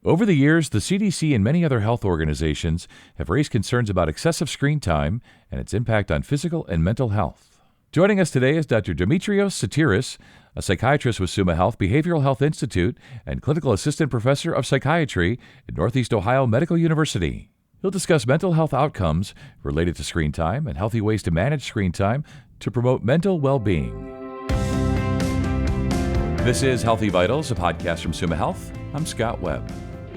Over the years, the CDC and many other health organizations have raised concerns about excessive screen time and its impact on physical and mental health. Joining us today is Dr. Dimitrios Tsatiris, a psychiatrist with Summa Behavioral Health Institute and clinical assistant professor of psychiatry at Northeast Ohio Medical University. He'll discuss mental health outcomes related to screen time and healthy ways to manage screen time to promote mental well-being. This is Healthy Vitals, a podcast from Summa Health. I'm Scott Webb.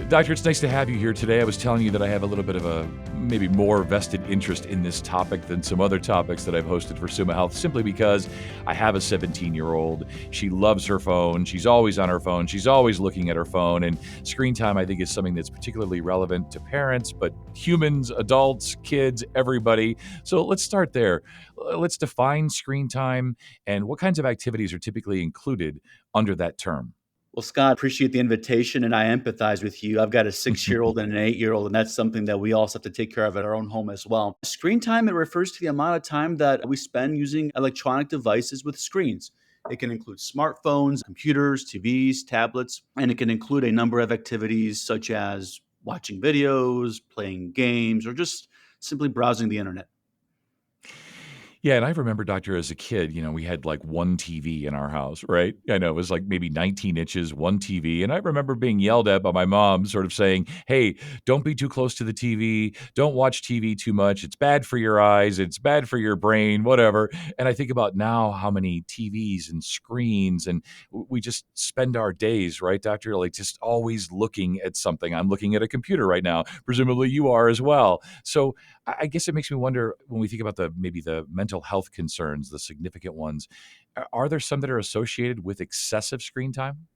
Doctor, it's nice to have you here today. I was telling you that I have a little bit of a maybe more vested interest in this topic than some other topics that I've hosted for Summa Health, simply because I have a 17-year-old. She loves her phone. She's always on her phone. She's always looking at her phone. And screen time, I think, is something that's particularly relevant to parents, but humans, adults, kids, everybody. So let's start there. Let's define screen time and what kinds of activities are typically included under that term. Well, Scott, appreciate the invitation, and I empathize with you. I've got a 6-year-old and an 8-year-old, and that's something that we also have to take care of at our own home as well. Screen time, it refers to the amount of time that we spend using electronic devices with screens. It can include smartphones, computers, TVs, tablets, and it can include a number of activities such as watching videos, playing games, or just simply browsing the internet. Yeah, and I remember, Doctor, as a kid, we had like one TV in our house, right? I know it was like maybe 19 inches, one TV. And I remember being yelled at by my mom sort of saying, hey, don't be too close to the TV. Don't watch TV too much. It's bad for your eyes. It's bad for your brain, whatever. And I think about now how many TVs and screens, and we just spend our days, right, Doctor? Like just always looking at something. I'm looking at a computer right now. Presumably you are as well. So I guess it makes me wonder, when we think about maybe the mental health concerns, the significant ones, are there some that are associated with excessive screen time?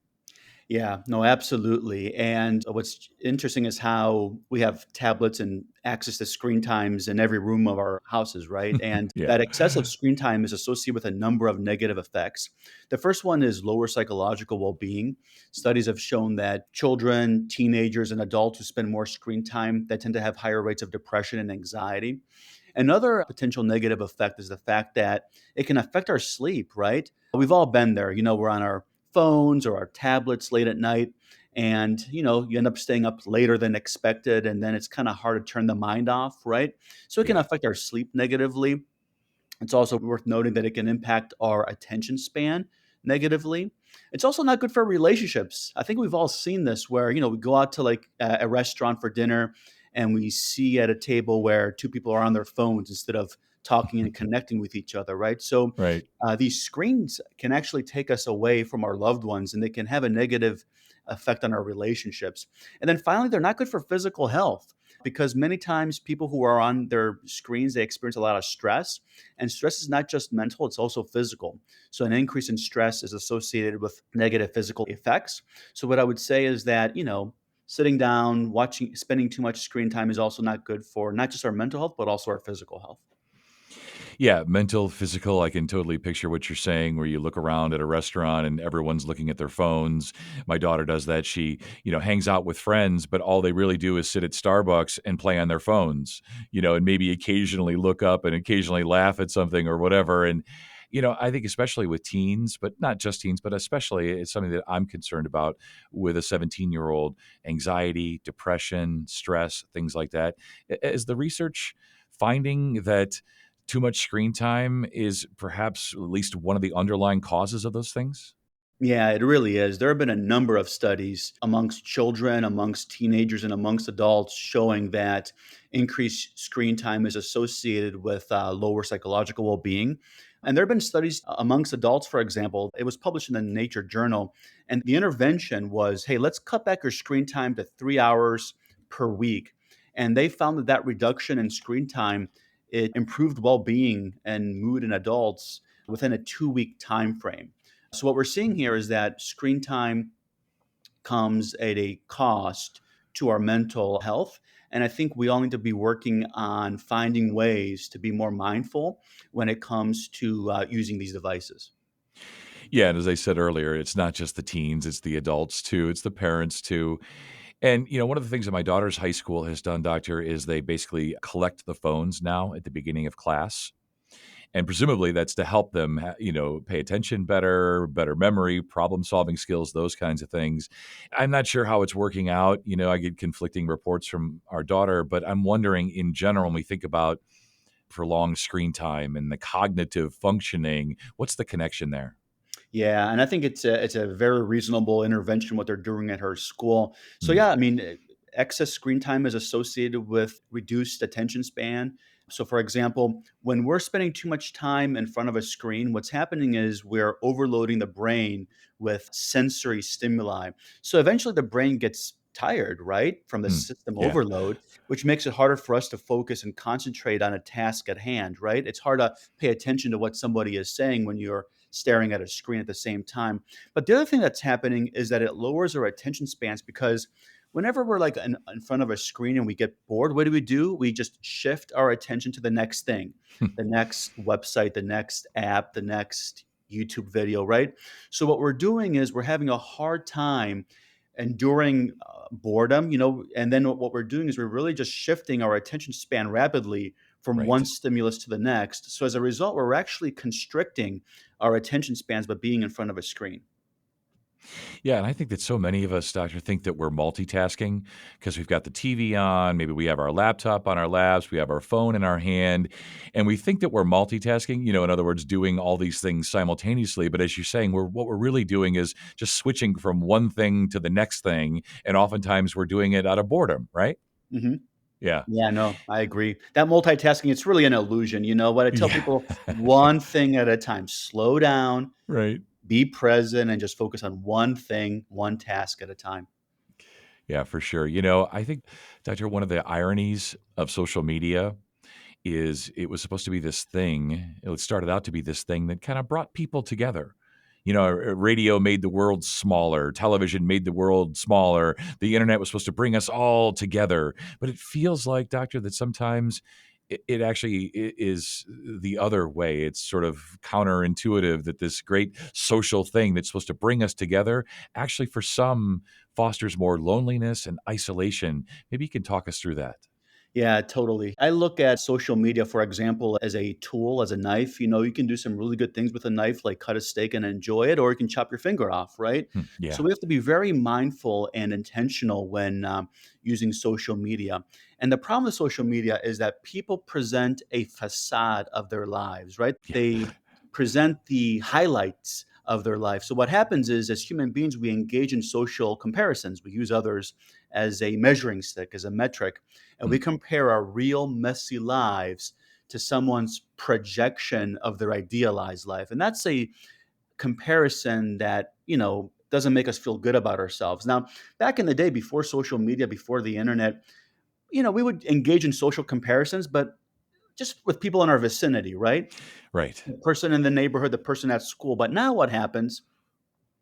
Yeah, no, absolutely. And what's interesting is how we have tablets and access to screen times in every room of our houses, right? And Yeah. that excessive screen time is associated with a number of negative effects. The first one is lower psychological well being. Studies have shown that children, teenagers, and adults who spend more screen time, they tend to have higher rates of depression and anxiety. Another potential negative effect is the fact that it can affect our sleep, right? We've all been there. We're on our phones or our tablets late at night, and you end up staying up later than expected, and then it's kind of hard to turn the mind off, right? So it can Yeah. affect our sleep negatively. It's also worth noting that it can impact our attention span negatively. It's also not good for relationships. I think we've all seen this where, we go out to like a restaurant for dinner and we see at a table where two people are on their phones instead of talking and connecting with each other, right? So Right. these screens can actually take us away from our loved ones, and they can have a negative effect on our relationships. And then finally, they're not good for physical health, because many times people who are on their screens, they experience a lot of stress, and stress is not just mental, it's also physical. So an increase in stress is associated with negative physical effects. So what I would say is that, sitting down, spending too much screen time is also not good for not just our mental health, but also our physical health. Yeah, mental, physical, I can totally picture what you're saying, where you look around at a restaurant and everyone's looking at their phones. My daughter does that. She, hangs out with friends, but all they really do is sit at Starbucks and play on their phones, and maybe occasionally look up and occasionally laugh at something or whatever. And, I think especially with teens, but not just teens, but especially it's something that I'm concerned about with a 17-year-old: anxiety, depression, stress, things like that. Is the research finding that too much screen time is perhaps at least one of the underlying causes of those things? Yeah, it really is. There have been a number of studies amongst children, amongst teenagers, and amongst adults showing that increased screen time is associated with lower psychological well being. And there have been studies amongst adults, for example. It was published in the Nature Journal. And the intervention was, hey, let's cut back your screen time to 3 hours per week. And they found that reduction in screen time, it improved well being and mood in adults within a 2-week time frame. So what we're seeing here is that screen time comes at a cost to our mental health. And I think we all need to be working on finding ways to be more mindful when it comes to using these devices. Yeah, and as I said earlier, it's not just the teens, it's the adults too, it's the parents too. And, one of the things that my daughter's high school has done, Doctor, is they basically collect the phones now at the beginning of class. And presumably that's to help them, pay attention better, better memory, problem solving skills, those kinds of things. I'm not sure how it's working out. I get conflicting reports from our daughter, but I'm wondering in general, when we think about prolonged screen time and the cognitive functioning, what's the connection there? Yeah, and I think it's a very reasonable intervention what they're doing at her school. So Mm, yeah, I mean, excess screen time is associated with reduced attention span. So for example, when we're spending too much time in front of a screen, what's happening is we're overloading the brain with sensory stimuli. So eventually the brain gets tired, right, from the mm, system yeah, overload, which makes it harder for us to focus and concentrate on a task at hand, right? It's hard to pay attention to what somebody is saying when you're staring at a screen at the same time. But the other thing that's happening is that it lowers our attention spans because whenever we're like in front of a screen and we get bored, what do? We just shift our attention to the next thing, the next website, the next app, the next YouTube video, right? So what we're doing is we're having a hard time enduring boredom, and then what we're doing is we're really just shifting our attention span rapidly from one right. stimulus to the next. So as a result, we're actually constricting our attention spans by being in front of a screen. Yeah, and I think that so many of us, doctor, think that we're multitasking because we've got the TV on, maybe we have our laptop on our laps, we have our phone in our hand, and we think that we're multitasking, in other words, doing all these things simultaneously. But as you're saying, what we're really doing is just switching from one thing to the next thing, and oftentimes we're doing it out of boredom, right? Mhm. Yeah. Yeah, no, I agree. That multitasking, it's really an illusion. You know what? I tell Yeah. people one thing at a time. Slow down, Right. be present, and just focus on one thing, one task at a time. Yeah, for sure. I think, doctor, one of the ironies of social media is it was supposed to be this thing. It started out to be this thing that kind of brought people together. Radio made the world smaller, television made the world smaller. The internet was supposed to bring us all together. But it feels like, doctor, that sometimes it actually is the other way. It's sort of counterintuitive that this great social thing that's supposed to bring us together actually, for some, fosters more loneliness and isolation. Maybe you can talk us through that. Yeah, totally. I look at social media, for example, as a tool, as a knife. You can do some really good things with a knife, like cut a steak and enjoy it, or you can chop your finger off, right? So Yeah. we have to be very mindful and intentional when using social media. And the problem with social media is that people present a facade of their lives, right? Yeah. They present the highlights of their life. So what happens is, as human beings, we engage in social comparisons. We use others as a measuring stick, as a metric, and we compare our real messy lives to someone's projection of their idealized life. And that's a comparison that, doesn't make us feel good about ourselves. Now, back in the day, before social media, before the internet, we would engage in social comparisons, but just with people in our vicinity, right? Right. The person in the neighborhood, the person at school. But now what happens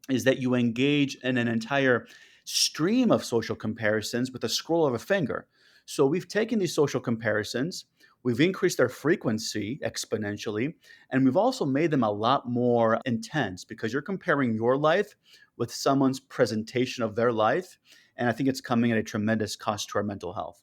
is that you engage in an entire stream of social comparisons with a scroll of a finger. So we've taken these social comparisons, we've increased their frequency exponentially, and we've also made them a lot more intense because you're comparing your life with someone's presentation of their life. And I think it's coming at a tremendous cost to our mental health.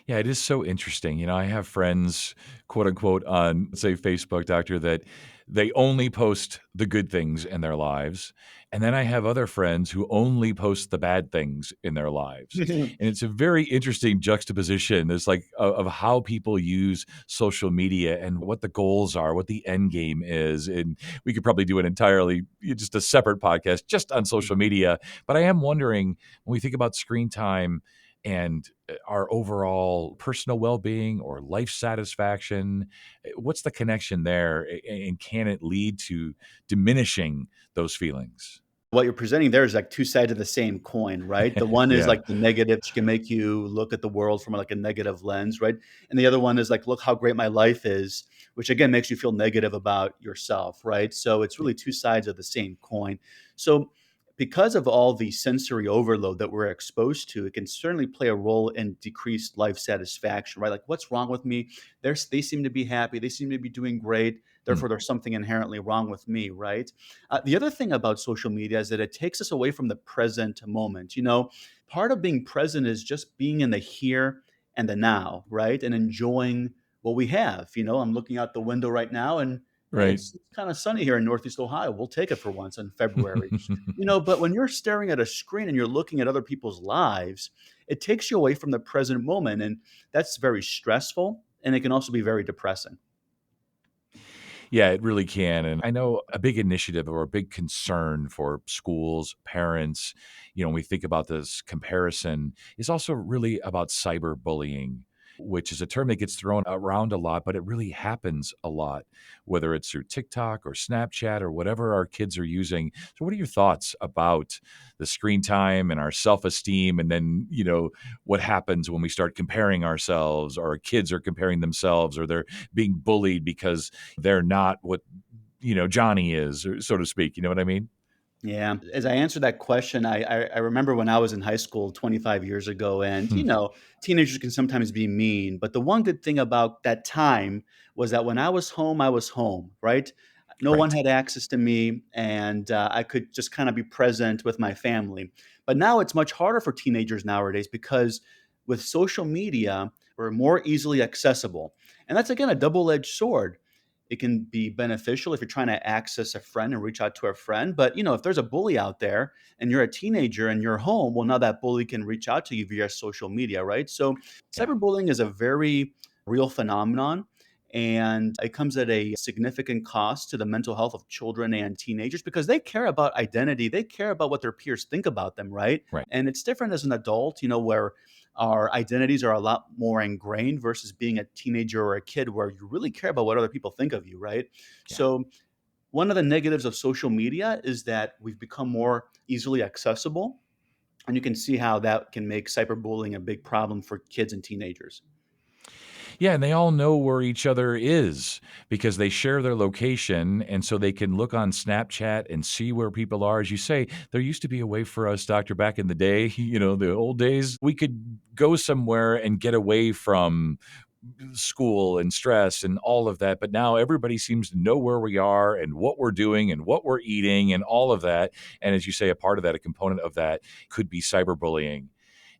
Yeah, it is so interesting. I have friends, quote unquote, on, say, Facebook, doctor, that they only post the good things in their lives. And then I have other friends who only post the bad things in their lives. And it's a very interesting juxtaposition. It's like of how people use social media and what the goals are, what the end game is. And we could probably do an entirely just a separate podcast just on social media. But I am wondering, when we think about screen time and our overall personal well-being or life satisfaction, what's the connection there, and can it lead to diminishing those feelings? What you're presenting there is like 2 sides of the same coin, right? The one is Yeah. like the negative, which can make you look at the world from like a negative lens, right? And the other one is like, "Look how great my life is," which again makes you feel negative about yourself, right? So it's really 2 sides of the same coin. So because of all the sensory overload that we're exposed to, it can certainly play a role in decreased life satisfaction, right? Like, "What's wrong with me? They seem to be happy. They seem to be doing great. Hmm. Therefore, there's something inherently wrong with me," right? The other thing about social media is that it takes us away from the present moment. Part of being present is just being in the here and the now, right? And enjoying what we have. I'm looking out the window right now, and hey, Right. it's kind of sunny here in Northeast Ohio. We'll take it for once in February. But when you're staring at a screen and you're looking at other people's lives, it takes you away from the present moment. And that's very stressful. And it can also be very depressing. Yeah, it really can. And I know a big initiative or a big concern for schools, parents, when we think about this comparison, is also really about cyberbullying, which is a term that gets thrown around a lot, but it really happens a lot, whether it's through TikTok or Snapchat or whatever our kids are using. So, what are your thoughts about the screen time and our self esteem? And then, what happens when we start comparing ourselves, or our kids are comparing themselves, or they're being bullied because they're not what Johnny is, or so to speak. You know what I mean? Yeah. As I answer that question, I remember when I was in high school 25 years ago, and Hmm. teenagers can sometimes be mean. But the one good thing about that time was that when I was home, right? No one Right. had access to me, and I could just kind of be present with my family. But now it's much harder for teenagers nowadays because with social media, we're more easily accessible. And that's again a double-edged sword. It can be beneficial if you're trying to access a friend and reach out to a friend. But if there's a bully out there and you're a teenager and you're home, well, now that bully can reach out to you via social media, right? So Yeah. cyberbullying is a very real phenomenon. And it comes at a significant cost to the mental health of children and teenagers because they care about identity. They care about what their peers think about them, right? Right. And it's different as an adult, where our identities are a lot more ingrained versus being a teenager or a kid where you really care about what other people think of you, right? Yeah. So, one of the negatives of social media is that we've become more easily accessible. And you can see how that can make cyberbullying a big problem for kids and teenagers. Yeah, and they all know where each other is because they share their location, and so they can look on Snapchat and see where people are. As you say, there used to be a way for us, doctor, back in the day, the old days, we could go somewhere and get away from school and stress and all of that. But now everybody seems to know where we are and what we're doing and what we're eating and all of that. And as you say, a part of that, a component of that could be cyberbullying.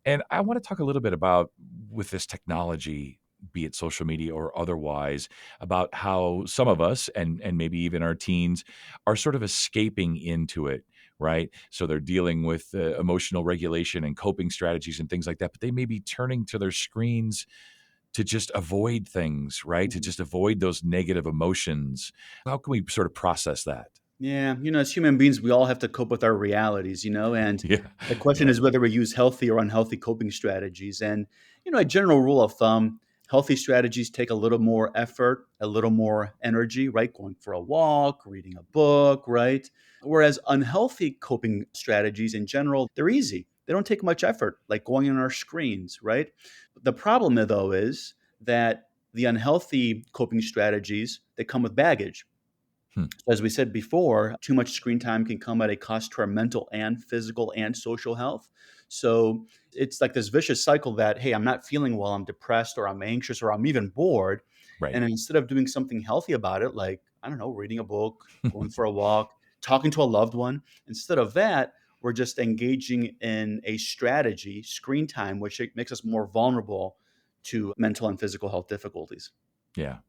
And I want to talk a little bit about, with this technology, be it social media or otherwise, about how some of us, and maybe even our teens, are sort of escaping into it, right? So they're dealing with emotional regulation and coping strategies and things like that, but they may be turning to their screens to just avoid things, right? To Mhm. just avoid those negative emotions. How can we sort of process that? Yeah, as human beings, we all have to cope with our realities, and Yeah. the question Yeah. is whether we use healthy or unhealthy coping strategies. And, a general rule of thumb, healthy strategies take a little more effort, a little more energy, right? Going for a walk, reading a book, right? Whereas unhealthy coping strategies in general, they're easy. They don't take much effort, like going on our screens, right? The problem, though, is that the unhealthy coping strategies, they come with baggage. Hmm. As we said before, too much screen time can come at a cost to our mental and physical and social health. So it's like this vicious cycle that, hey, I'm not feeling well, I'm depressed or I'm anxious or I'm even bored. Right. And instead of doing something healthy about it, like, I don't know, reading a book, going for a walk, talking to a loved one, instead of that, we're just engaging in a strategy, screen time, which it makes us more vulnerable to mental and physical health difficulties. Yeah.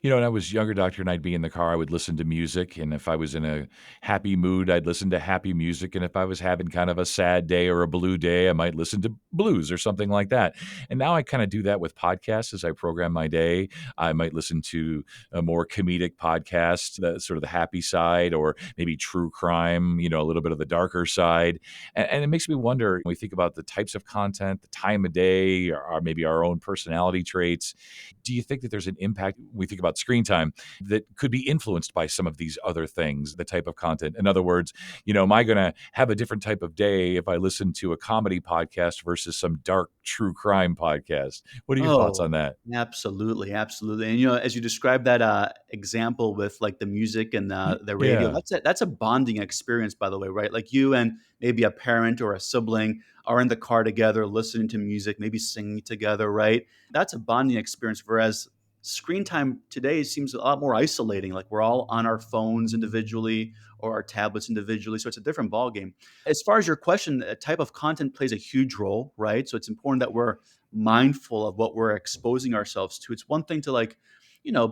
When I was younger, doctor, and I'd be in the car, I would listen to music. And if I was in a happy mood, I'd listen to happy music. And if I was having kind of a sad day or a blue day, I might listen to blues or something like that. And now I kind of do that with podcasts as I program my day. I might listen to a more comedic podcast, the sort of the happy side, or maybe true crime, a little bit of the darker side. And it makes me wonder, when we think about the types of content, the time of day, or maybe our own personality traits, do you think that there's an impact when we think about screen time that could be influenced by some of these other things, the type of content? In other words, am I going to have a different type of day if I listen to a comedy podcast versus some dark true crime podcast? What are your thoughts Oh, on that? absolutely, absolutely. And as you described that example with like the music and the radio, Yeah. that's a bonding experience, by the way, right? Like you and maybe a parent or a sibling are in the car together, listening to music, maybe singing together, right? That's a bonding experience. Whereas screen time today seems a lot more isolating. Like we're all on our phones individually or our tablets individually. So it's a different ballgame. As far as your question, a type of content plays a huge role, right? So it's important that we're mindful of what we're exposing ourselves to. It's one thing to like,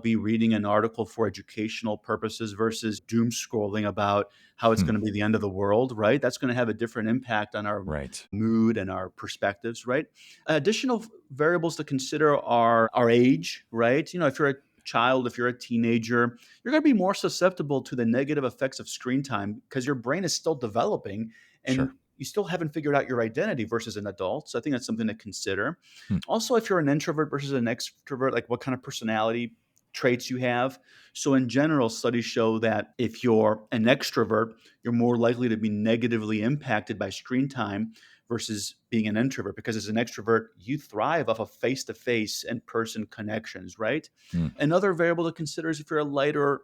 be reading an article for educational purposes versus doom scrolling about how it's Hmm. going to be the end of the world, right? That's going to have a different impact on our Right. mood and our perspectives, right? Additional variables to consider are our age, right? If you're a child, if you're a teenager, you're going to be more susceptible to the negative effects of screen time because your brain is still developing and Sure. you still haven't figured out your identity versus an adult. So I think that's something to consider. Hmm. Also, if you're an introvert versus an extrovert, like what kind of personality traits you have. So, in general, studies show that if you're an extrovert, you're more likely to be negatively impacted by screen time versus being an introvert because as an extrovert you thrive off of face-to-face and person connections, right? Hmm. Another variable to consider is if you're a light or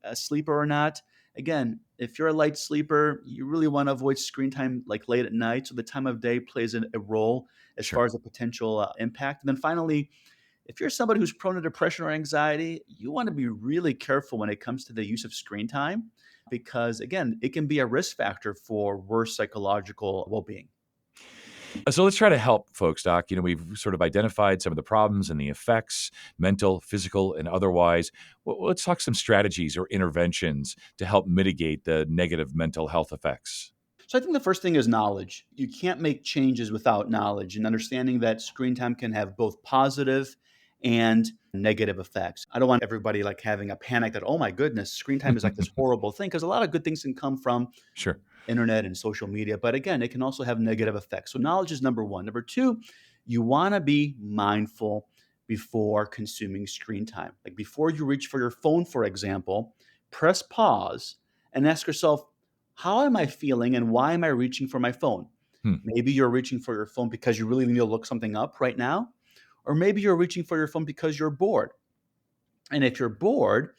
a sleeper or not. Again, if you're a light sleeper, you really want to avoid screen time like late at night, so the time of day plays a role as far Sure. as the potential impact. And then finally, if you're somebody who's prone to depression or anxiety, you want to be really careful when it comes to the use of screen time because, again, it can be a risk factor for worse psychological well being. So let's try to help folks, Doc. We've sort of identified some of the problems and the effects, mental, physical, and otherwise. Let's talk some strategies or interventions to help mitigate the negative mental health effects. So I think the first thing is knowledge. You can't make changes without knowledge and understanding that screen time can have both positive and negative effects. I don't want everybody like having a panic that, oh my goodness, screen time is like this horrible thing because a lot of good things can come from Sure. internet and social media. But again, it can also have negative effects. So knowledge is number one. Number two, you want to be mindful before consuming screen time. Like before you reach for your phone, for example, press pause and ask yourself, how am I feeling and why am I reaching for my phone? Hmm. Maybe you're reaching for your phone because you really need to look something up right now. Or maybe you're reaching for your phone because you're bored. And if you're bored,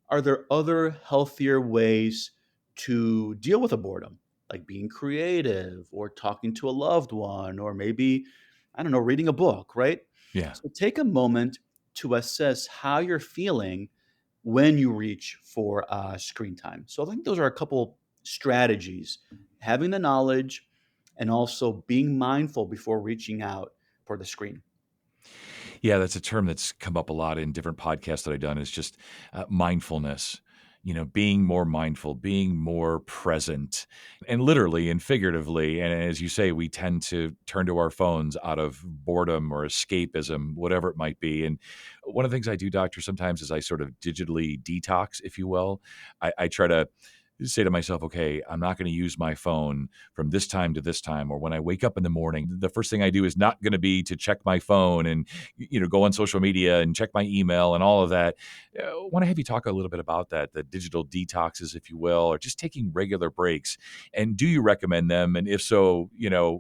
are there other healthier ways to deal with a boredom? Like being creative or talking to a loved one, or maybe, I don't know, reading a book, right? Yeah. So take a moment to assess how you're feeling when you reach for screen time. So I think those are a couple strategies having the knowledge and also being mindful before reaching out for the screen. Yeah, that's a term that's come up a lot in different podcasts that I've done is just mindfulness, being more mindful, being more present, and literally and figuratively. And as you say, we tend to turn to our phones out of boredom or escapism, whatever it might be. And one of the things I do, doctor, sometimes is I sort of digitally detox, if you will. I try to say to myself, okay, I'm not going to use my phone from this time to this time. Or when I wake up in the morning, the first thing I do is not going to be to check my phone and, go on social media and check my email and all of that. I want to have you talk a little bit about that, the digital detoxes, if you will, or just taking regular breaks. And do you recommend them? And if so,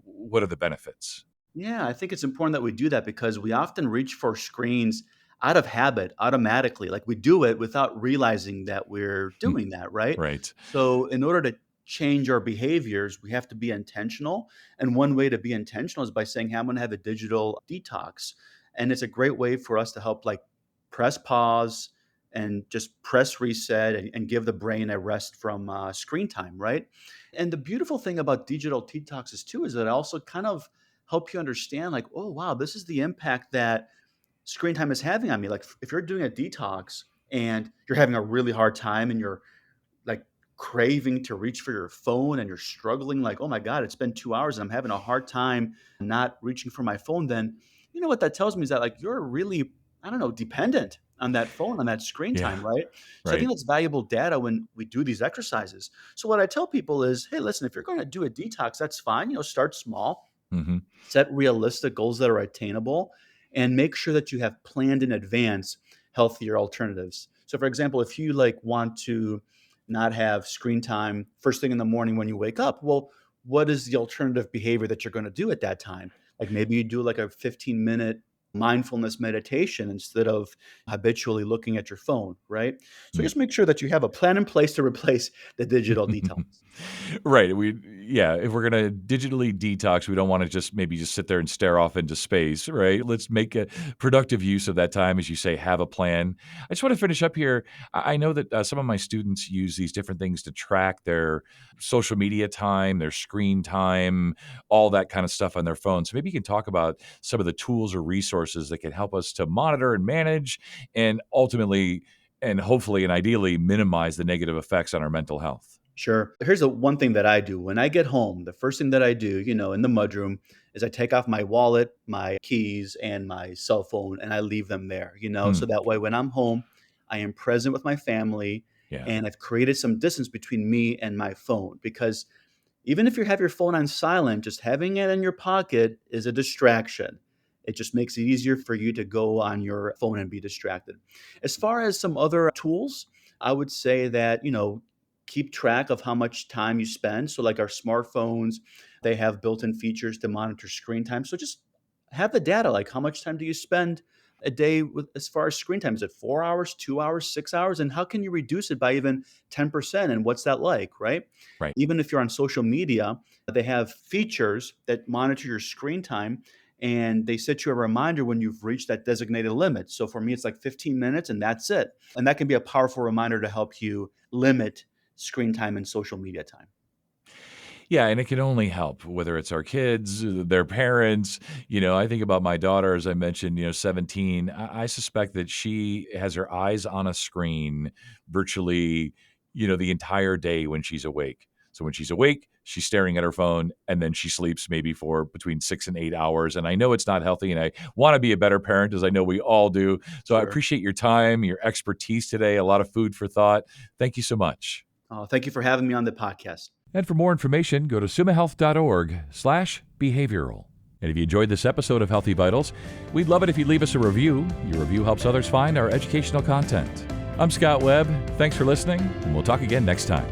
what are the benefits? Yeah, I think it's important that we do that because we often reach for screens out of habit, automatically. Like we do it without realizing that we're Hmm. doing that, right? Right. So, in order to change our behaviors, we have to be intentional. And one way to be intentional is by saying, hey, I'm going to have a digital detox. And it's a great way for us to help, like, press pause and just press reset and give the brain a rest from screen time, right? And the beautiful thing about digital detoxes, too, is that it also kind of help you understand like, oh wow, this is the impact that screen time is having on me. Like if you're doing a detox and you're having a really hard time and you're like craving to reach for your phone and you're struggling like, oh my god, it's been 2 hours and I'm having a hard time not reaching for my phone, then you know what that tells me is that like you're really, I don't know, dependent on that phone, on that screen time, Yeah. right? So I think Right. that's valuable data when we do these exercises. So what I tell people is, hey, listen, if you're going to do a detox, that's fine. Start small, Hmm. set realistic goals that are attainable, and make sure that you have planned in advance healthier alternatives. So for example, if you like want to not have screen time first thing in the morning when you wake up, well, what is the alternative behavior that you're going to do at that time? Like maybe you do like a 15-minute mindfulness meditation instead of habitually looking at your phone, right? So just make sure that you have a plan in place to replace the digital detox. Right. Yeah, if we're going to digitally detox, we don't want to just sit there and stare off into space, right? Let's make a productive use of that time. As you say, have a plan. I just want to finish up here. I know that some of my students use these different things to track their social media time, their screen time, all that kind of stuff on their phone. So maybe you can talk about some of the tools or resources that can help us to monitor and manage and ultimately and hopefully and ideally minimize the negative effects on our mental health. Sure. Here's the one thing that I do. When I get home, the first thing that I do, in the mudroom is I take off my wallet, my keys, and my cell phone, and I leave them there, so Hmm. that way when I'm home, I am present with my family Yeah. and I've created some distance between me and my phone because even if you have your phone on silent, just having it in your pocket is a distraction. It just makes it easier for you to go on your phone and be distracted. As far as some other tools, I would say that, keep track of how much time you spend. So, like our smartphones, they have built in features to monitor screen time. So, just have the data like how much time do you spend a day with as far as screen time? Is it 4 hours, 2 hours, 6 hours? And how can you reduce it by even 10%? And what's that like, right? Right. Even if you're on social media, they have features that monitor your screen time and they set you a reminder when you've reached that designated limit. So for me, it's like 15 minutes and that's it. And that can be a powerful reminder to help you limit screen time and social media time. Yeah, and it can only help, whether it's our kids, their parents. I think about my daughter, as I mentioned, 17. I suspect that she has her eyes on a screen virtually, the entire day when she's awake. So when she's awake, she's staring at her phone and then she sleeps maybe for between 6 and 8 hours. And I know it's not healthy and I want to be a better parent, as I know we all do. So I Sure. appreciate your time, your expertise today, a lot of food for thought. Thank you so much. Thank you for having me on the podcast. And for more information, go to summahealth.org/behavioral. And if you enjoyed this episode of Healthy Vitals, we'd love it if you'd leave us a review. Your review helps others find our educational content. I'm Scott Webb. Thanks for listening, and we'll talk again next time.